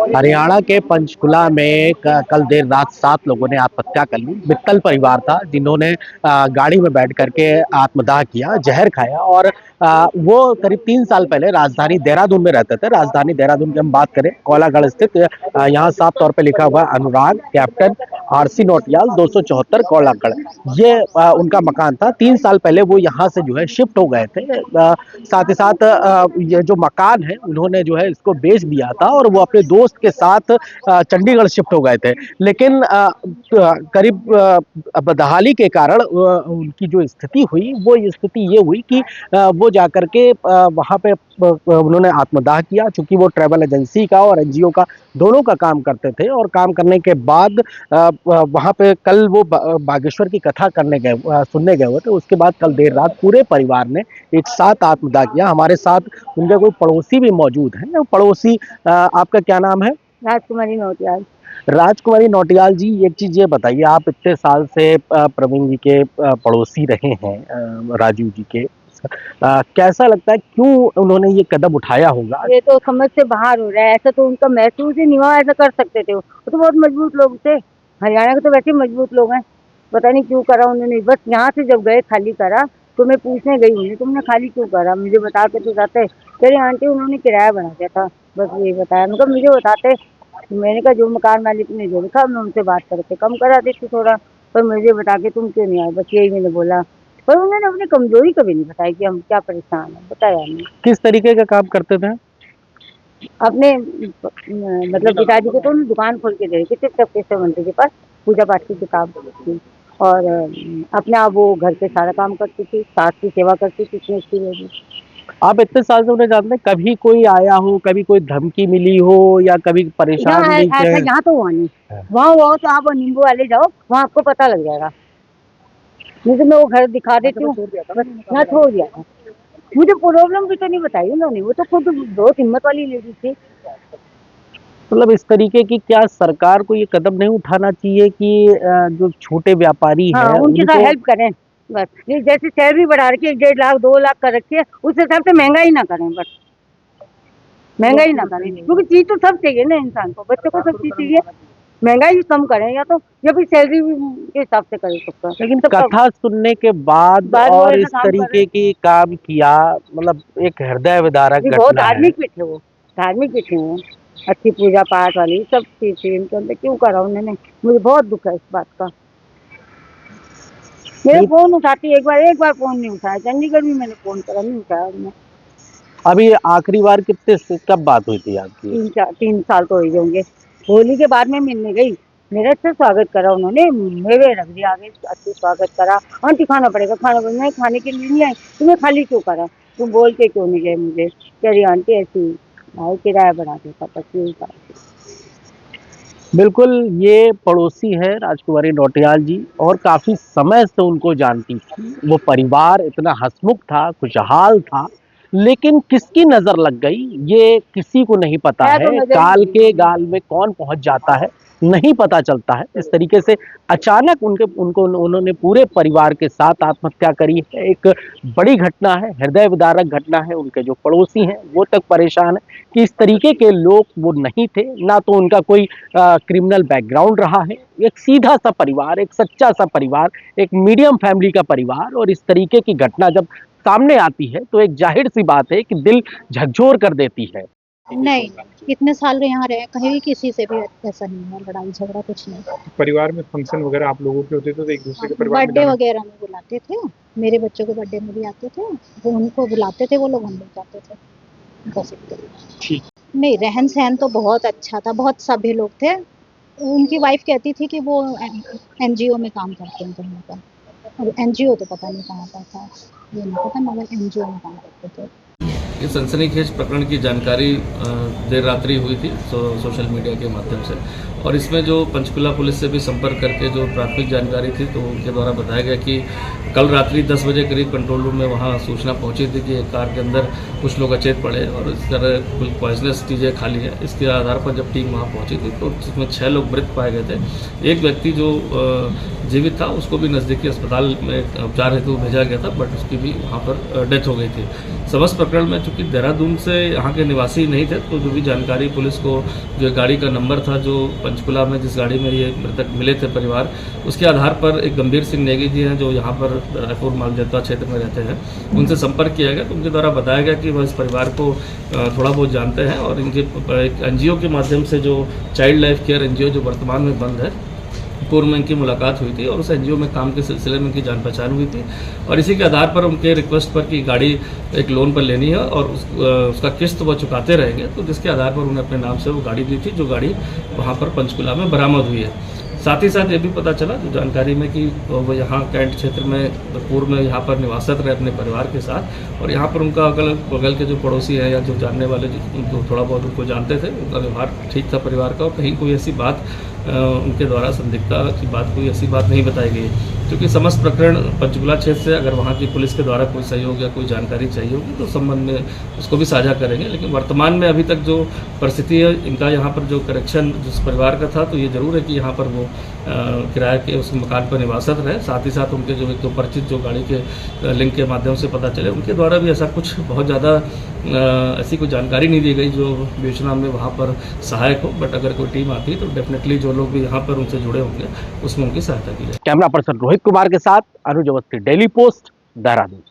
हरियाणा के पंचकुला में कल देर रात 7 लोगों ने आत्महत्या कर ली। मित्तल परिवार था जिन्होंने गाड़ी में बैठ करके आत्मदाह किया, जहर खाया और वो करीब 3 साल पहले राजधानी देहरादून में रहते थे। राजधानी देहरादून की हम बात करें, कोलागढ़ स्थित यहाँ साफ तौर पे लिखा हुआ अनुराग कैप्टन आरसी नौटियाल 274 कोलागढ़, ये उनका मकान था। 3 साल पहले वो यहाँ से जो है शिफ्ट हो गए थे। साथ ही साथ ये जो मकान है उन्होंने जो है इसको बेच दिया था और वो अपने दोस्त के साथ चंडीगढ़ शिफ्ट हो गए थे। लेकिन करीब बदहाली के कारण उनकी जो स्थिति हुई वो स्थिति ये हुई कि वो जाकर के वहाँ पे उन्होंने आत्मदाह किया। चूंकि वो ट्रैवल एजेंसी का और एनजीओ का दोनों का काम करते थे और काम करने के बाद वहाँ पे कल वो बागेश्वर की कथा करने गए, सुनने गए हुए थे। उसके बाद कल देर रात पूरे परिवार ने एक साथ आत्मदाह किया। हमारे साथ उनके कोई पड़ोसी भी मौजूद हैं। पड़ोसी, आपका क्या नाम है? राजकुमारी नौटियाल। राजकुमारी नौटियाल जी, एक चीज ये बताइए, आप इतने साल से प्रवीण जी के पड़ोसी रहे हैं, राजीव जी के, कैसा लगता है, क्यों उन्होंने ये कदम उठाया होगा? ये तो समझ से बाहर हो रहा है। ऐसा तो उनका महसूस ही नहीं हुआ, ऐसा कर सकते थे। वो तो बहुत मजबूत लोग थे। हरियाणा के तो वैसे मजबूत लोग हैं। पता नहीं क्यों करा उन्होंने। बस यहाँ से जब गए खाली करा तो मैं पूछने गई हूँ तुमने खाली क्यों करा, मुझे बता के तो जाते। कह रही आंटी उन्होंने किराया बढ़ा दिया था, बस ये बताया। मतलब मुझे बताते। मैंने कहा जो मकान मालिक ने जो लिखा मैं उनसे बात करके कम करा देती थोड़ा, पर मुझे बता के तुम क्यों नहीं आए, बस यही मैंने बोला। पर उन्होंने अपनी कमजोरी कभी नहीं बताई कि हम क्या परेशान हैं, बताया नहीं। किस तरीके का काम करते थे? अपने मतलब पिताजी को तो उन्होंने दुकान खोल के दे रही थी कृष्ण मंदिर के पास, पूजा पाठ की किताब थी। और अपने आप वो घर के सारा काम करती थी, सास की सेवा करती थी, इतनी अच्छी लगी। आप इतने साल से उन्हें जानते हैं, कभी कोई आया हो, कभी कोई धमकी मिली हो या कभी परेशान भी ऐसा किया? यहाँ तो हुआ नहीं। वहाँ हुआ तो आप नींबू वाले जाओ, वहाँ आपको पता लग जाएगा। नहीं तो मैं वो घर दिखा देती हूँ, यहाँ छोड़ दिया था। मुझे प्रॉब्लम भी तो नहीं बताई उन्होंने, वो तो खुद बहुत हिम्मत वाली लेडी थी। मतलब इस तरीके की क्या सरकार को ये कदम नहीं उठाना चाहिए कि जो छोटे व्यापारी हाँ, हैं उनके साथ उनको? हेल्प करें बस। ये जैसे सैलरी बढ़ा रखी है 1.5 लाख 2 लाख कर रखी है, उस हिसाब से महंगाई ना करें बस। महंगाई ना करें, क्योंकि चीज तो सब चाहिए ना इंसान को, बच्चों को सब चीज चाहिए। महंगाई कम करें या फिर सैलरी के हिसाब से करें सबका। लेकिन कथा सुनने के बाद बाद वो और ऐसा इस काम कर रहे तरीके की काम किया, मतलब एक हृदय विदारक हैं। बहुत घटना है। धार्मिक भी थे वो, धार्मिक भी थे वो। अच्छी पूजा पाठ वाली सब चीज थी इनके अंदर, क्यों करा उन्होंने। मुझे बहुत दुख है इस बात का। मेरे फोन उठाती, एक बार फोन नहीं उठाया। चंडीगढ़ भी मैंने फोन करा, नहीं उठाया उन्होंने। अभी आखिरी बार कितने कब बात हुई थी आपकी? 3 साल तो हो ही होंगे। होली के बाद में मिलने गई, मेरा अच्छा स्वागत करा उन्होंने, मेवे रख दिया आगे, अच्छी स्वागत करा। आंटी खाना पड़ेगा, खाना पड़ेगा। मैं खाने के लिए नहीं आई, तुम्हें खाली क्यों करा, तुम बोल के क्यों नहीं गए मुझे। कह रही आंटी ऐसी भाई किराया बढ़ा देता, 25,000। बिल्कुल, ये पड़ोसी है राजकुमारी नौटियाल जी और काफी समय से उनको जानती थी। वो परिवार इतना हंसमुख था, खुशहाल था, लेकिन किसकी नजर लग गई ये किसी को नहीं पता मैं तो है। नजर ही काल नहीं के गई। गाल में कौन पहुंच जाता है नहीं पता चलता है। इस तरीके से अचानक उन्होंने पूरे परिवार के साथ आत्महत्या करी है। एक बड़ी घटना है, हृदय विदारक घटना है। उनके जो पड़ोसी हैं वो तक परेशान है कि इस तरीके के लोग वो नहीं थे, ना तो उनका कोई क्रिमिनल बैकग्राउंड रहा है। एक सीधा सा परिवार, एक सच्चा सा परिवार, एक मीडियम फैमिली का परिवार, और इस तरीके की घटना जब सामने आती है तो एक जाहिर सी बात है कि दिल झकझोर कर देती है। नहीं, इतने साल यहाँ रहे, कहीं भी किसी से भी ऐसा नहीं हुआ, लड़ाई झगड़ा कुछ नहीं। परिवार में फंक्शन वगैरह आप लोगों के होते थे तो एक दूसरे के परिवार में बर्थडे जाना? वगैरह में बुलाते थे, मेरे बच्चों के बर्थडे में भी आते थे, वो उनको बुलाते थे, वो लोग हम लोग जाते थे, बस इतना। ठीक। नहीं, रहन सहन तो बहुत अच्छा था, बहुत सभ्य लोग थे। उनकी वाइफ कहती थी कि वो एनजीओ में काम करते हैं कहीं का। अब एनजीओ तो पता नहीं कहाँ का था, ये नहीं पता, मगर एनजीओ में काम करते थे। ये सनसनीखेज प्रकरण की जानकारी देर रात्रि हुई थी सोशल मीडिया के माध्यम से, और इसमें जो पंचकुला पुलिस से भी संपर्क करके जो प्राथमिक जानकारी थी तो उनके द्वारा बताया गया कि कल रात्रि 10 बजे करीब कंट्रोल रूम में वहाँ सूचना पहुंची थी कि एक कार के अंदर कुछ लोग अचेत पड़े और इस तरह कुछ पॉइजनस चीज़ें खाली है। इसके आधार पर जब टीम वहाँ पहुँची थी तो इसमें 6 लोग मृत पाए गए थे। एक व्यक्ति जो जीवित था, उसको भी नज़दीकी अस्पताल में उपचार हेतु भेजा गया था, बट उसकी भी वहाँ पर डेथ हो गई थी। समस्त प्रकरण में चूंकि देहरादून से यहाँ के निवासी नहीं थे, तो जो भी जानकारी पुलिस को, जो गाड़ी का नंबर था जो पंचकुला में जिस गाड़ी में ये मृतक मिले थे परिवार, उसके आधार पर एक गंभीर सिंह नेगी जी हैं जो यहाँ पर रायपुर मालजत्ता क्षेत्र में रहते हैं, उनसे संपर्क किया गया। तो उनके द्वारा बताया गया कि वह इस परिवार को थोड़ा बहुत जानते हैं और इनके एक एनजीओ के माध्यम से, जो चाइल्ड लाइफ केयर एनजीओ जो वर्तमान में बंद है, पूर्व में इनकी मुलाकात हुई थी और उस एनजीओ में काम के सिलसिले में इनकी जान पहचान हुई थी और इसी के आधार पर उनके रिक्वेस्ट पर कि गाड़ी एक लोन पर लेनी है और उसका किस्त वह चुकाते रहेंगे, तो जिसके आधार पर उन्हें अपने नाम से वो गाड़ी दी थी, जो गाड़ी वहाँ पर पंचकुला में बरामद हुई है। साथ ही साथ ये भी पता चला जो जानकारी में कि वो यहाँ कैंट क्षेत्र में पूर्व में यहाँ पर निवासरत रहे अपने परिवार के साथ और यहाँ पर उनका अगल बगल के जो पड़ोसी हैं या जो जानने वाले जो थोड़ा बहुत उनको जानते थे, उनका व्यवहार ठीक था परिवार का और कहीं कोई ऐसी बात उनके द्वारा संदिग्धता की बात, कोई ऐसी बात नहीं बताई गई। क्योंकि समस्त प्रकरण पंचकुला क्षेत्र से अगर वहाँ की पुलिस के द्वारा कोई सहयोग या कोई जानकारी चाहिए होगी तो संबंध में उसको भी साझा करेंगे, लेकिन वर्तमान में अभी तक जो परिस्थिति है इनका यहाँ पर जो करेक्शन जिस परिवार का था, तो ये जरूर है कि यहाँ पर वो किराए के उस मकान पर निवासरत रहे। साथ ही साथ उनके जो एक दो परिचित जो गाड़ी के लिंक के माध्यम से पता चले, उनके द्वारा भी ऐसा कुछ बहुत ज़्यादा ऐसी कोई जानकारी नहीं दी गई जो विवेचना में वहाँ पर सहायक हो, बट अगर कोई टीम आती है तो डेफिनेटली जो लोग भी यहाँ पर उनसे जुड़े होंगे उसमें उनकी सहायता की जाए। कैमरा पर्सन रोहित कुमार के साथ अनुज अवस्थी, डेली पोस्ट, देहरादून।